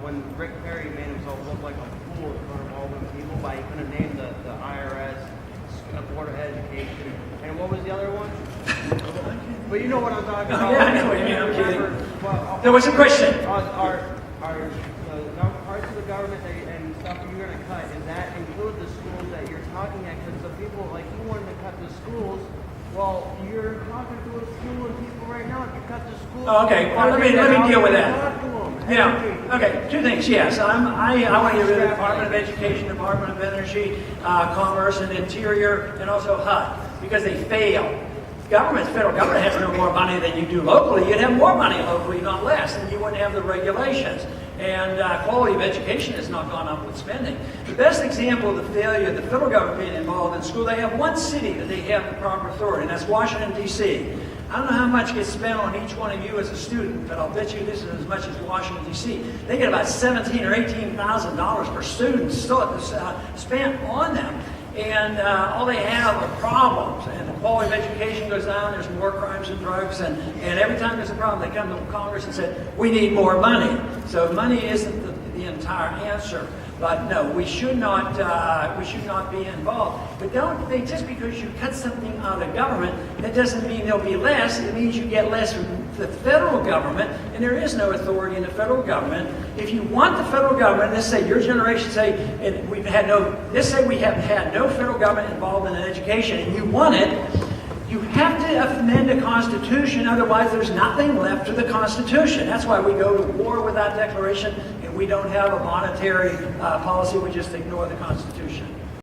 When Rick Perry made himself look like a fool in front of all those people by he couldn't name the IRS, Board of Education, and what was the other one? But you know what I'm talking about. Yeah, I know what you mean. I'm kidding. Well, There was a question. Are the parts of the government and stuff you're going to cut, does that include the schools that you're talking at? Because the people, like you wanted to cut the schools, well, you're talking to a school and people right now, if you cut the schools... Oh, okay, well, let me deal with that. Talk to them. Yeah, okay, two things, yes. I want to get rid of the Department of Education, Department of Energy, Commerce and Interior, and also HUD, because they fail. Federal government has no more money than you do locally. You'd have more money locally, not less, and you wouldn't have the regulations. And quality of education has not gone up with spending. The best example of the failure of the federal government being involved in school, they have one city that they have the proper authority, and that's Washington, D.C. I don't know how much gets spent on each one of you as a student, but I'll bet you this is as much as Washington, D.C. They get about $17,000 or $18,000 per student spent on them. And all they have are problems, and the quality of education goes down, there's more crimes and drugs, and every time there's a problem, they come to Congress and say, we need more money. So money isn't the entire answer. But no, we should not be involved. But don't think just because you cut something out of government, that doesn't mean there'll be less. It means you get less from the federal government, and there is no authority in the federal government. If you want the federal government, let's say your generation say, and let's say we have had no federal government involved in education, and you want it, you have to amend the Constitution, otherwise there's nothing left of the Constitution. That's why we go to war without declaration, and we don't have a monetary policy, we just ignore the Constitution.